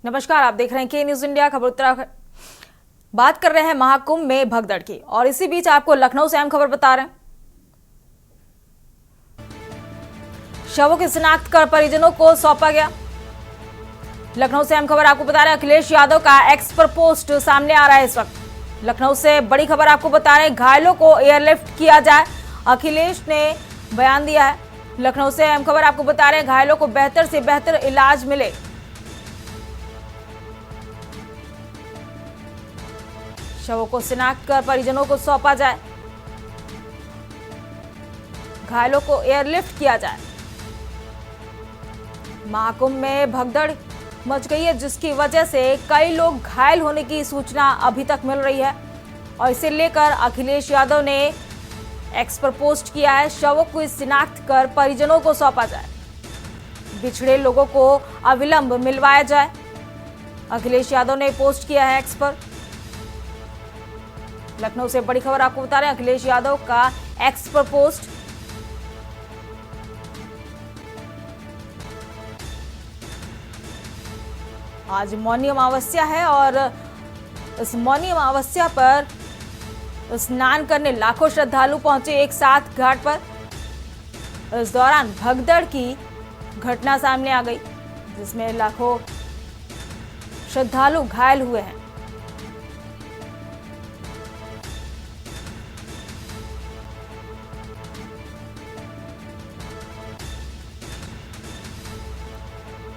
नमस्कार, आप देख रहे हैं के न्यूज इंडिया खबर उत्तराखंड। बात कर रहे हैं महाकुंभ में भगदड़ की और इसी बीच आपको लखनऊ से अहम खबर बता रहे हैं। शवों की शिनाख्त कर परिजनों को सौंपा गया। लखनऊ से अहम खबर आपको बता रहे हैं, अखिलेश यादव का एक्स पर पोस्ट सामने आ रहा है इस वक्त। लखनऊ से बड़ी खबर आपको बता रहे हैं, घायलों को एयरलिफ्ट किया जाए, अखिलेश ने बयान दिया है। लखनऊ से अहम खबर आपको बता रहे हैं, घायलों को बेहतर से बेहतर इलाज मिले। शवों को शिनाख्त कर परिजनों को सौंपा जाए, घायलों को एयरलिफ्ट किया जाए। महाकुंभ में भगदड़ मच गई है, जिसकी वजह से कई लोग घायल होने की सूचना अभी तक मिल रही है और इसे लेकर अखिलेश यादव ने एक्स पर पोस्ट किया है, शवों को शिनाख्त कर परिजनों को सौंपा जाए, बिछड़े लोगों को अविलंब मिलवाया जाए। अखिलेश यादव ने पोस्ट किया है एक्स पर। लखनऊ से बड़ी खबर आपको बता रहे हैं, अखिलेश यादव का एक्स पर पोस्ट। आज मौनी अमावस्या है और इस मौनी अमावस्या पर स्नान करने लाखों श्रद्धालु पहुंचे एक साथ घाट पर। इस दौरान भगदड़ की घटना सामने आ गई, जिसमें लाखों श्रद्धालु घायल हुए हैं।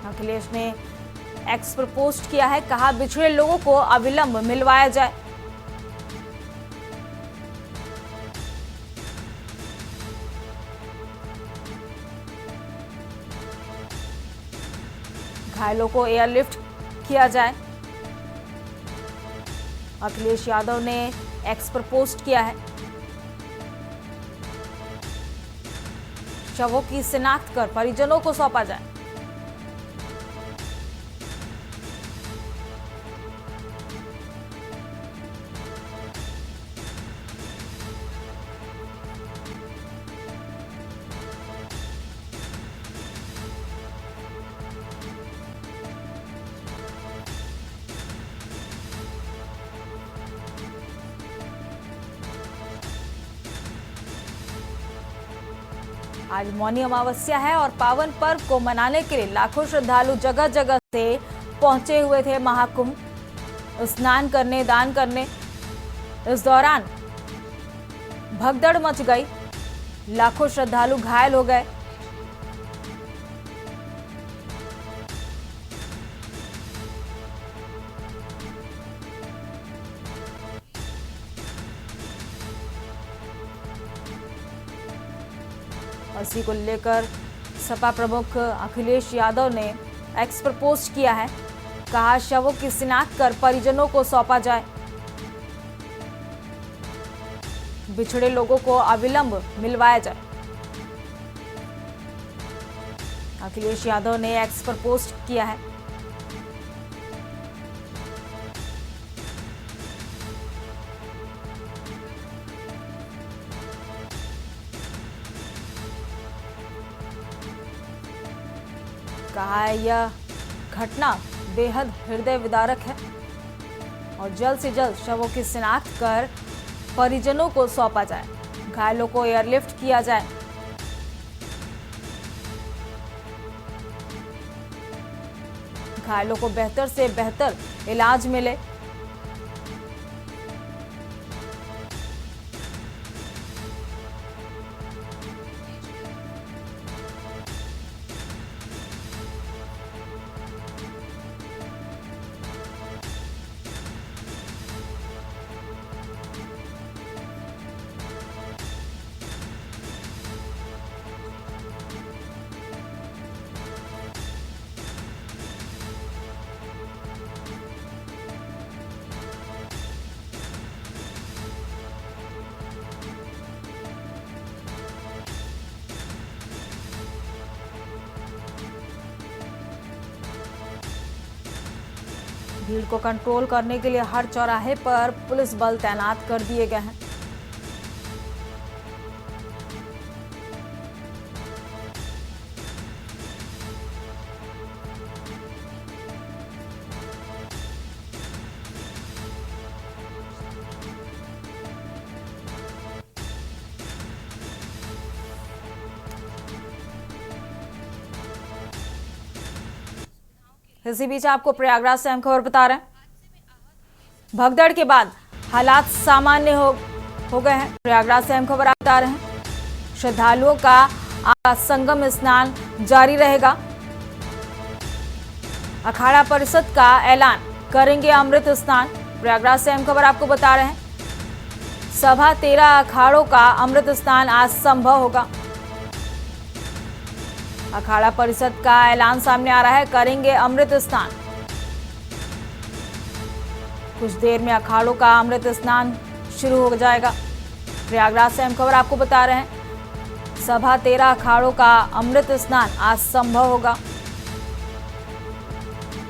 अखिलेश ने एक्स पर पोस्ट किया है, कहा बिछड़े लोगों को अविलंब मिलवाया जाए। घायलों को एयरलिफ्ट किया जाए। अखिलेश यादव ने एक्स पर पोस्ट किया है, शवों की शिनाख्त कर परिजनों को सौंपा जाए। आज मौनी अमावस्या है और पावन पर्व को मनाने के लिए लाखों श्रद्धालु जगह जगह से पहुंचे हुए थे महाकुंभ स्नान करने, दान करने। इस दौरान भगदड़ मच गई, लाखों श्रद्धालु घायल हो गए। इसी को लेकर सपा प्रमुख अखिलेश यादव ने एक्स पर पोस्ट किया है, कहा शवों की शिनाख्त कर परिजनों को सौंपा जाए, बिछड़े लोगों को अविलंब मिलवाया जाए। अखिलेश यादव ने एक्स पर पोस्ट किया है। कहा है यह घटना बेहद हृदय विदारक है और जल्द से जल्द शवों की शिनाख्त कर परिजनों को सौंपा जाए, घायलों को एयरलिफ्ट किया जाए। घायलों को बेहतर से बेहतर इलाज मिले। भीड़ को कंट्रोल करने के लिए हर चौराहे पर पुलिस बल तैनात कर दिए गए हैं। इसी बीच आपको प्रयागराज से अहम खबर बता रहे हैं। भगदड़ के बाद हालात सामान्य हो गए हैं। प्रयागराज से अहम खबर आप बता रहे हैं। श्रद्धालुओं का आज संगम स्नान जारी रहेगा। अखाड़ा परिषद का ऐलान, करेंगे अमृत स्नान। प्रयागराज से अहम खबर आपको बता रहे हैं। सभा 13 अखाड़ों का अमृत स्नान आज संभव होगा। अखाड़ा परिषद का ऐलान सामने आ रहा है, करेंगे अमृत स्नान। कुछ देर में अखाड़ों का अमृत स्नान शुरू हो जाएगा। प्रयागराज से अहम खबर आपको बता रहे हैं। सभा 13 अखाड़ों का अमृत स्नान आज संभव होगा।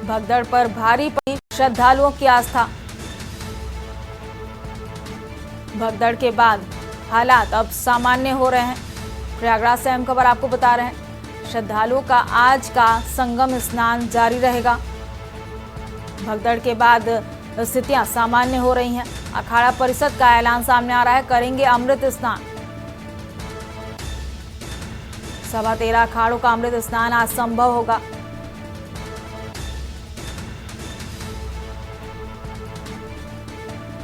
भगदड़ पर भारी पड़ी श्रद्धालुओं की आस्था। भगदड़ के बाद हालात अब सामान्य हो रहे हैं। प्रयागराज से अहम खबर आपको बता रहे हैं। श्रद्धालुओं का आज का संगम स्नान जारी रहेगा। भगदड़ के बाद स्थितियां सामान्य हो रही हैं। अखाड़ा परिषद का ऐलान सामने आ रहा है, करेंगे अमृत स्नान। सभा 13 अखाड़ों का अमृत स्नान आज संभव होगा।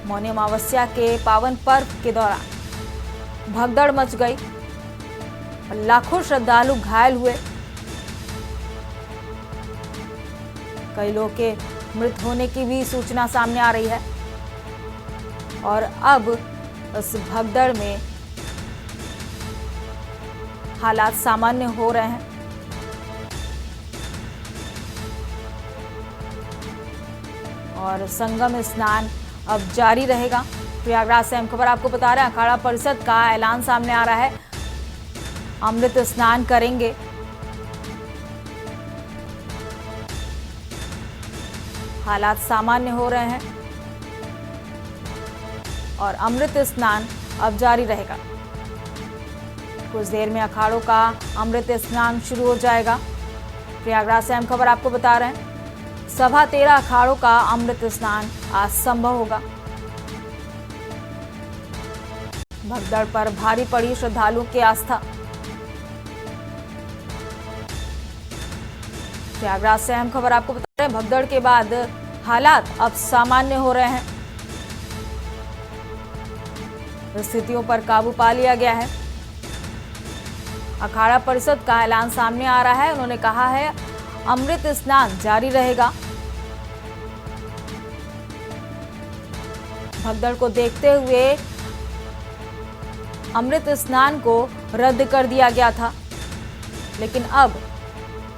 मौनी अमावस्या के पावन पर्व के दौरान भगदड़ मच गई। लाखों श्रद्धालु घायल हुए। कई लोगों के मृत होने की भी सूचना सामने आ रही है। और अब इस भगदड़ में हालात सामान्य हो रहे हैं। और संगम स्नान अब जारी रहेगा। प्रयागराज से अहम खबर आपको बता रहे हैं। अखाड़ा परिषद का ऐलान सामने आ रहा है, अमृत स्नान करेंगे। हालात सामान्य हो रहे हैं और अमृत स्नान अब जारी रहेगा। कुछ देर में अखाड़ों का अमृत स्नान शुरू हो जाएगा। प्रयागराज से अहम खबर आपको बता रहे हैं। सभा 13 अखाड़ों का अमृत स्नान आज संभव होगा। भगदड़ पर भारी पड़ी श्रद्धालुओं की आस्था। प्रयागराज से अहम खबर आपको बता रहे हैं। भगदड़ के बाद हालात अब सामान्य हो रहे हैं। स्थितियों पर काबू पा लिया गया है। अखाड़ा परिषद का ऐलान सामने आ रहा है। उन्होंने कहा है, अमृत स्नान जारी रहेगा। भगदड़ को देखते हुए अमृत स्नान को रद्द कर दिया गया था, लेकिन अब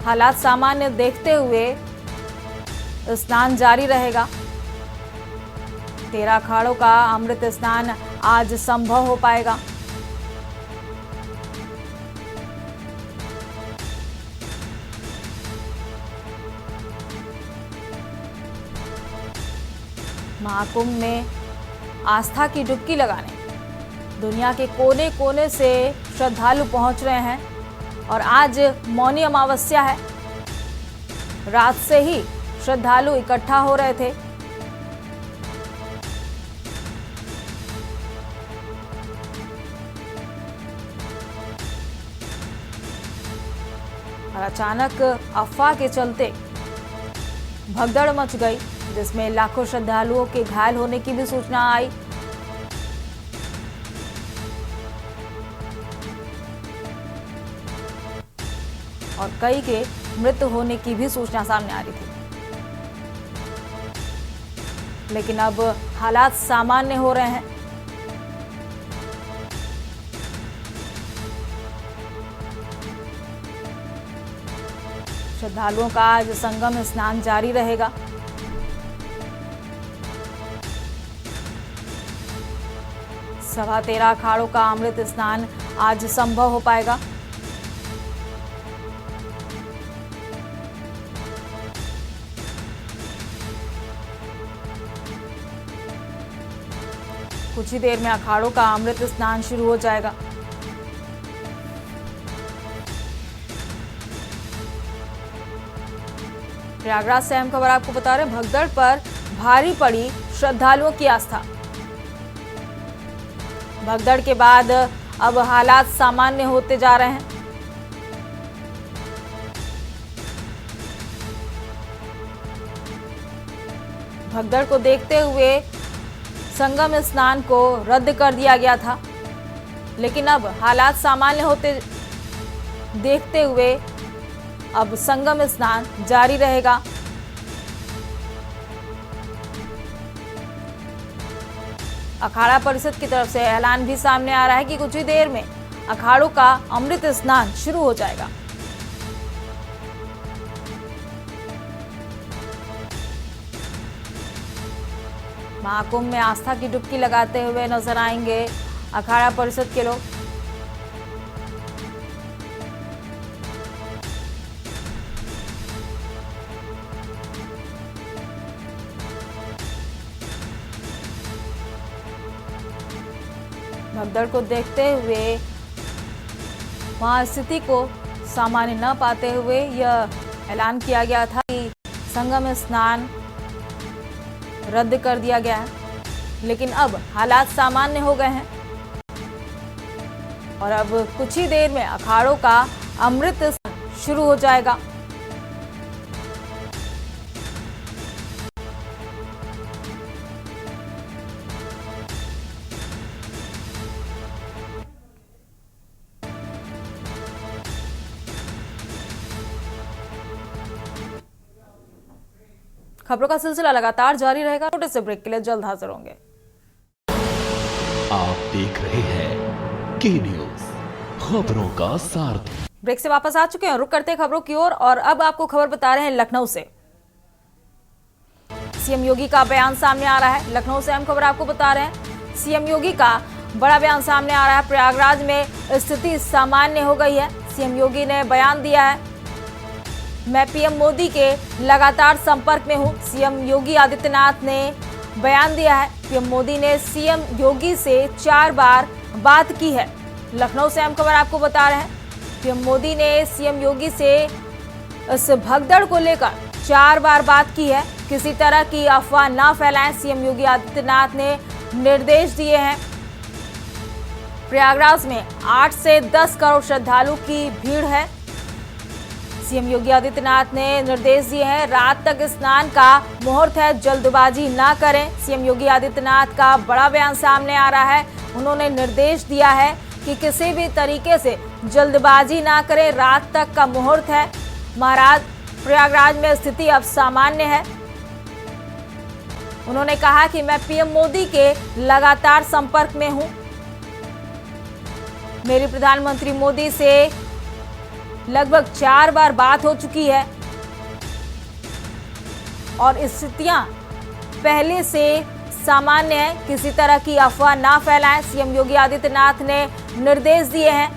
हालात सामान्य देखते हुए स्नान जारी रहेगा। 13 अखाड़ों का अमृत स्नान आज संभव हो पाएगा। महाकुंभ में आस्था की डुबकी लगाने दुनिया के कोने कोने से श्रद्धालु पहुंच रहे हैं। और आज मौनी अमावस्या है। रात से ही श्रद्धालु इकट्ठा हो रहे थे। और अचानक अफवाह के चलते भगदड़ मच गई, जिसमें लाखों श्रद्धालुओं के घायल होने की भी सूचना आई। और कई के मृत होने की भी सूचना सामने आ रही थी। लेकिन अब हालात सामान्य हो रहे हैं। श्रद्धालुओं का आज संगम स्नान जारी रहेगा। सभा 13 अखाड़ों का अमृत स्नान आज संभव हो पाएगा। कुछ ही देर में अखाड़ों का अमृत स्नान शुरू हो जाएगा। प्रयागराज से अहम खबर आपको बता रहे हैं। भगदड़ पर भारी पड़ी श्रद्धालुओं की आस्था। भगदड़ के बाद अब हालात सामान्य होते जा रहे हैं। भगदड़ को देखते हुए संगम स्नान को रद्द कर दिया गया था, लेकिन अब हालात सामान्य होते देखते हुए अब संगम स्नान जारी रहेगा। अखाड़ा परिषद की तरफ से ऐलान भी सामने आ रहा है कि कुछ ही देर में अखाड़ों का अमृत स्नान शुरू हो जाएगा। महाकुंभ में आस्था की डुबकी लगाते हुए नजर आएंगे अखाड़ा परिषद के लोग। भगदड़ को देखते हुए वहां स्थिति को सामान्य न पाते हुए यह ऐलान किया गया था कि संगम स्नान रद्द कर दिया गया है, लेकिन अब हालात सामान्य हो गए हैं और अब कुछ ही देर में अखाड़ों का अमृत स्नान शुरू हो जाएगा। खबरों का सिलसिला लगातार जारी रहेगा। छोटे से ब्रेक के लिए जल्द हाजिर होंगे। आप देख रहे हैं के न्यूज, खबरों का सारथी। ब्रेक से वापस आ चुके हैं, रुक करते हैं खबरों की ओर और अब आपको खबर बता रहे हैं लखनऊ से। सीएम योगी का बयान सामने आ रहा है। लखनऊ से अहम खबर आपको बता रहे हैं। सीएम योगी का बड़ा बयान सामने आ रहा है। प्रयागराज में स्थिति सामान्य हो गई है। सीएम योगी ने बयान दिया है, मैं पीएम मोदी के लगातार संपर्क में हूं। सीएम योगी आदित्यनाथ ने बयान दिया है। पीएम मोदी ने सीएम योगी से 4 बार बात की है। लखनऊ से अहम खबर आपको बता रहे हैं। पीएम मोदी ने सीएम योगी से इस भगदड़ को लेकर 4 बार बात की है। किसी तरह की अफवाह ना फैलाएं, सीएम योगी आदित्यनाथ ने निर्देश दिए हैं। प्रयागराज में 8 से 10 करोड़ श्रद्धालु की भीड़ है। सीएम योगी आदित्यनाथ ने निर्देश दिए हैं, रात तक स्नान का मुहूर्त है, जल्दबाजी ना करें। सीएम योगी आदित्यनाथ का बड़ा बयान सामने आ रहा है। उन्होंने निर्देश दिया है कि किसी भी तरीके से जल्दबाजी ना करें, रात तक का मुहूर्त है। महाराज प्रयागराज में स्थिति अब सामान्य है। उन्होंने कहा कि मैं पीएम मोदी के लगातार संपर्क में हूं। मेरी प्रधानमंत्री मोदी से लगभग 4 बार बात हो चुकी है और स्थितियां पहले से सामान्य है। किसी तरह की अफवाह ना फैलाएं, सीएम योगी आदित्यनाथ ने निर्देश दिए हैं।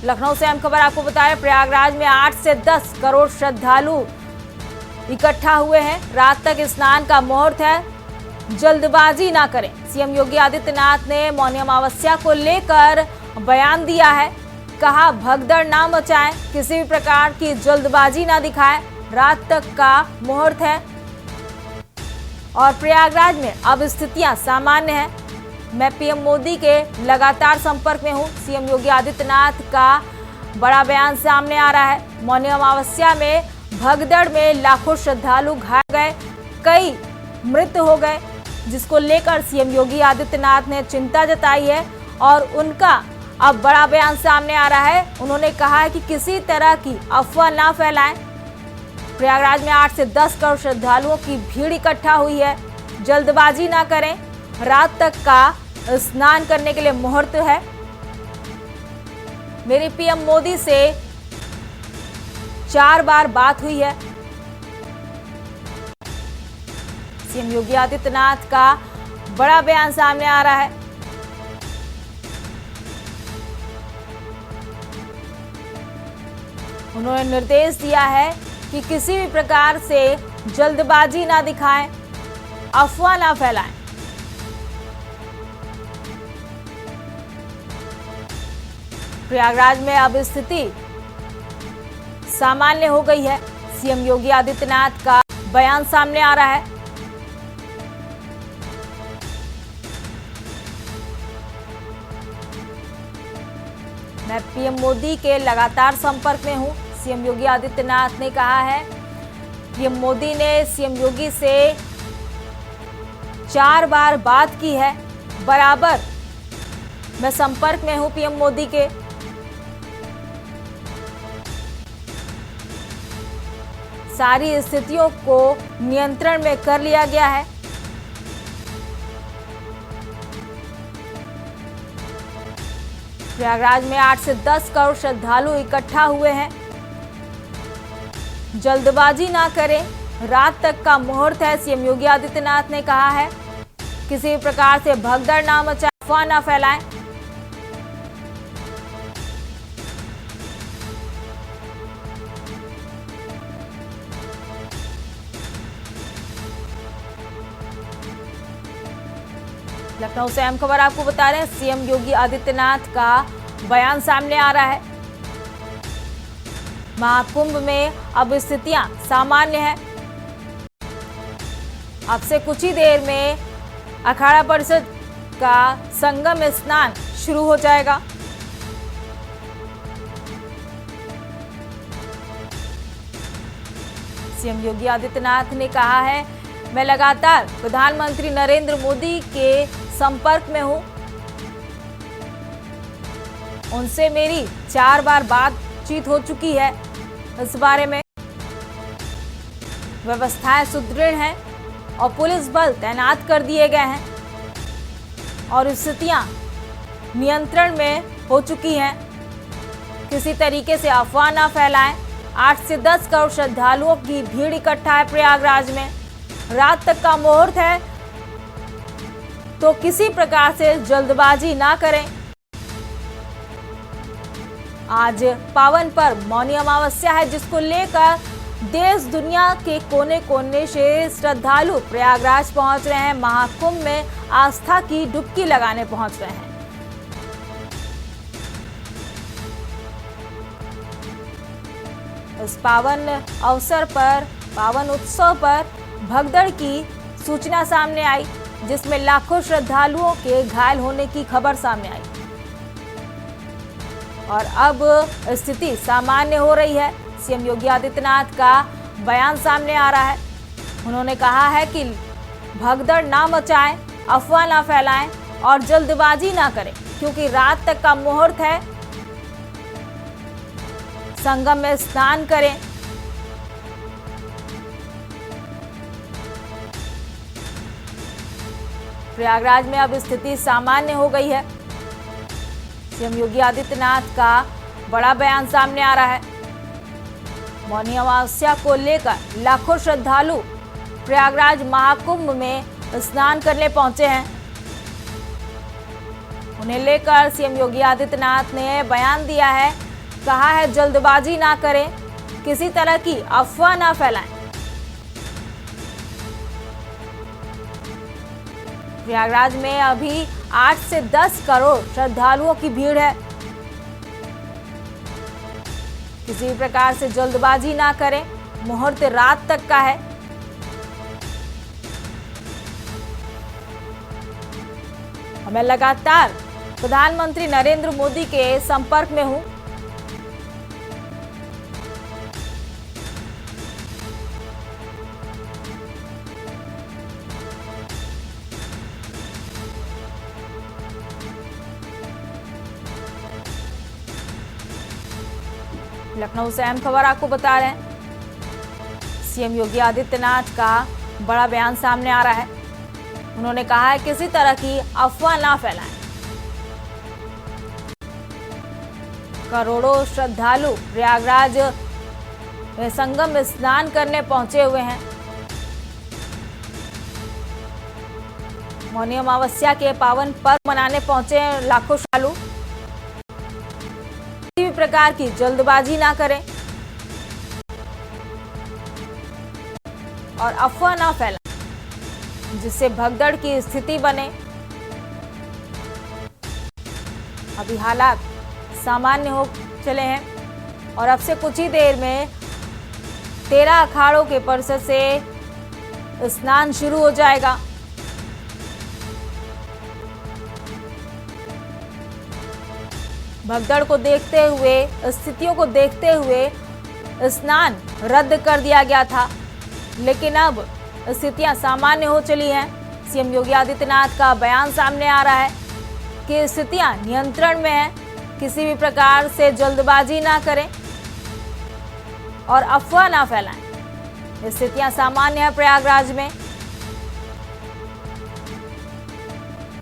लखनऊ से अहम खबर आपको बताया, प्रयागराज में 8 से 10 करोड़ श्रद्धालु इकट्ठा हुए हैं। रात तक स्नान का मुहूर्त है, जल्दबाजी ना करें। सीएम योगी आदित्यनाथ ने मौनी अमावस्या को लेकर बयान दिया है। कहा, भगदड़ ना मचाएं, किसी भी प्रकार की जल्दबाजी ना दिखाएं, रात तक का मुहूर्त है और प्रयागराज में अब स्थितियां सामान्य हैं। मैं पीएम मोदी के लगातार संपर्क में हूं। सीएम योगी आदित्यनाथ का बड़ा बयान सामने आ रहा है। मौनी अमावस्या में भगदड़ में लाखों श्रद्धालु घायल गए, कई मृत हो गए, जिसको लेकर सीएम योगी आदित्यनाथ ने चिंता जताई है और उनका अब बड़ा बयान सामने आ रहा है। उन्होंने कहा है कि किसी तरह की अफवाह ना फैलाएं। प्रयागराज में 8 से 10 करोड़ श्रद्धालुओं की भीड़ इकट्ठा हुई है, जल्दबाजी ना करें, रात तक का स्नान करने के लिए मुहूर्त है। मेरी पीएम मोदी से 4 बार बात हुई है। सीएम योगी आदित्यनाथ का बड़ा बयान सामने आ रहा है। उन्होंने निर्देश दिया है कि किसी भी प्रकार से जल्दबाजी ना दिखाएं, अफवाह ना फैलाएं। प्रयागराज में अब स्थिति सामान्य हो गई है। सीएम योगी आदित्यनाथ का बयान सामने आ रहा है। मैं पीएम मोदी के लगातार संपर्क में हूं। सीएम योगी आदित्यनाथ ने कहा है पीएम मोदी ने सीएम योगी से 4 बार बात की है। बराबर मैं संपर्क में हूं पीएम मोदी के। सारी स्थितियों को नियंत्रण में कर लिया गया है। प्रयागराज में 8 से 10 करोड़ श्रद्धालु इकट्ठा हुए हैं। जल्दबाजी ना करें, रात तक का मुहूर्त है, सीएम योगी आदित्यनाथ ने कहा है। किसी भी प्रकार से भगदड़ ना मचाएं, अफवाह ना फैलाएं। लखनऊ से अहम खबर आपको बता रहे हैं, सीएम योगी आदित्यनाथ का बयान सामने आ रहा है। महाकुंभ में अब स्थितियां सामान्य है। अब से कुछ ही देर में अखाड़ा परिषद का संगम स्नान शुरू हो जाएगा। सीएम योगी आदित्यनाथ ने कहा है, मैं लगातार प्रधानमंत्री नरेंद्र मोदी के संपर्क में हूं। उनसे मेरी 4 बार बातचीत हो चुकी है। इस बारे में व्यवस्थाएं सुदृढ़ हैं और पुलिस बल तैनात कर दिए गए हैं और स्थितियां नियंत्रण में हो चुकी हैं। किसी तरीके से अफवाह ना फैलाएं। 8 से 10 करोड़ श्रद्धालुओं की भीड़ इकट्ठा है प्रयागराज में। रात तक का मुहूर्त है, तो किसी प्रकार से जल्दबाजी ना करें। आज पावन पर्व मौनी अमावस्या है, जिसको लेकर देश दुनिया के कोने कोने से श्रद्धालु प्रयागराज पहुंच रहे हैं। महाकुंभ में आस्था की डुबकी लगाने पहुंच रहे हैं। इस पावन अवसर पर, पावन उत्सव पर भगदड़ की सूचना सामने आई, जिसमें लाखों श्रद्धालुओं के घायल होने की खबर सामने आई और अब स्थिति सामान्य हो रही है। सीएम योगी आदित्यनाथ का बयान सामने आ रहा है। उन्होंने कहा है कि भगदड़ ना मचाएं, अफवाह ना फैलाएं और जल्दबाजी ना करें, क्योंकि रात तक का मुहूर्त है। संगम में स्नान करें। प्रयागराज में अब स्थिति सामान्य हो गई है। सीएम योगी आदित्यनाथ का बड़ा बयान सामने आ रहा है। मौनी अमावस्या को लेकर लाखों श्रद्धालु प्रयागराज महाकुंभ में स्नान करने पहुंचे हैं। उन्हें लेकर सीएम योगी आदित्यनाथ ने बयान दिया है। कहा है, जल्दबाजी ना करें, किसी तरह की अफवाह ना फैलाएं। प्रयागराज में अभी 8 से 10 करोड़ श्रद्धालुओं की भीड़ है। किसी भी प्रकार से जल्दबाजी ना करें, मुहूर्त रात तक का है। मैं लगातार प्रधानमंत्री नरेंद्र मोदी के संपर्क में हूं। लखनऊ से अहम खबर आपको बता रहे हैं, सीएम योगी आदित्यनाथ का बड़ा बयान सामने आ रहा है। उन्होंने कहा है, किसी तरह की अफवाह ना फैलाएं। करोड़ों श्रद्धालु प्रयागराज संगम में स्नान करने पहुंचे हुए हैं। मौनी अमावस्या के पावन पर्व मनाने पहुंचे हैं लाखों श्रद्धालु। किसी भी प्रकार की जल्दबाजी ना करें और अफवाह ना फैलाएं, जिससे भगदड़ की स्थिति बने। अभी हालात सामान्य हो चले हैं और अब से कुछ ही देर में 13 अखाड़ों के परिसर से स्नान शुरू हो जाएगा। भगदड़ को देखते हुए, स्थितियों को देखते हुए स्नान रद्द कर दिया गया था। लेकिन अब स्थितियां सामान्य हो चली हैं। सीएम योगी आदित्यनाथ का बयान सामने आ रहा है कि स्थितियां नियंत्रण में है, किसी भी प्रकार से जल्दबाजी ना करें और अफवाह ना फैलाएं। स्थितियां सामान्य है प्रयागराज में।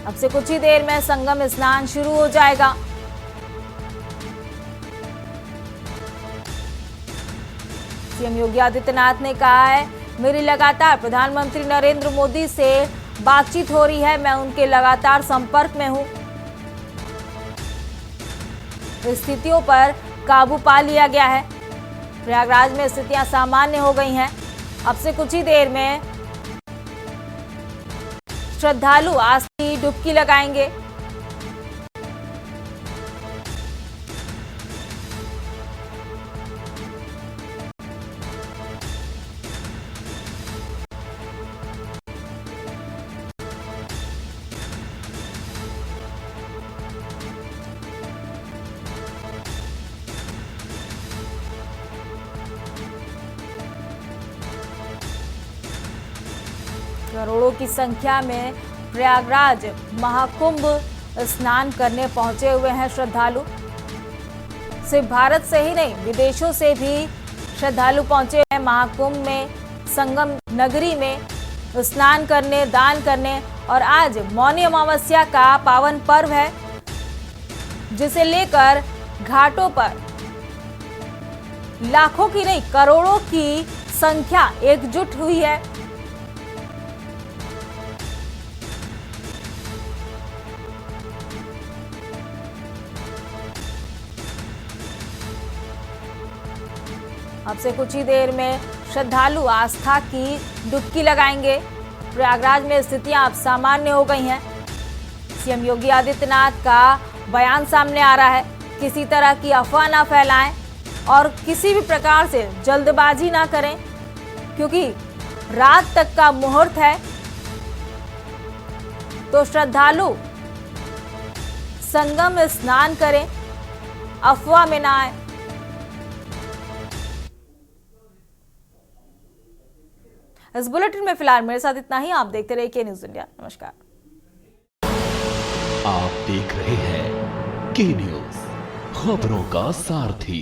अब से कुछ ही देर में संगम स्नान शुरू हो जाएगा। सीएम योगी आदित्यनाथ ने कहा है, मेरी लगातार प्रधानमंत्री नरेंद्र मोदी से बातचीत हो रही है, मैं उनके लगातार संपर्क में हूं। स्थितियों पर काबू पा लिया गया है। प्रयागराज में स्थितियां सामान्य हो गई हैं। अब से कुछ ही देर में श्रद्धालु आज की डुबकी लगाएंगे। करोड़ों की संख्या में प्रयागराज महाकुंभ स्नान करने पहुंचे हुए हैं श्रद्धालु। सिर्फ भारत से ही नहीं, विदेशों से भी श्रद्धालु पहुंचे हैं महाकुंभ में, संगम नगरी में स्नान करने, दान करने। और आज मौनी अमावस्या का पावन पर्व है, जिसे लेकर घाटों पर लाखों की नहीं, करोड़ों की संख्या एकजुट हुई है। अब से कुछ ही देर में श्रद्धालु आस्था की डुबकी लगाएंगे। प्रयागराज में स्थितियां अब सामान्य हो गई हैं। सीएम योगी आदित्यनाथ का बयान सामने आ रहा है, किसी तरह की अफवाह ना फैलाएं और किसी भी प्रकार से जल्दबाजी ना करें, क्योंकि रात तक का मुहूर्त है। तो श्रद्धालु संगम स्नान करें, अफवाह में ना आए। इस बुलेटिन में फिलहाल मेरे साथ इतना ही। आप देखते रहिए के न्यूज इंडिया। नमस्कार। आप देख रहे हैं के न्यूज, खबरों का सारथी।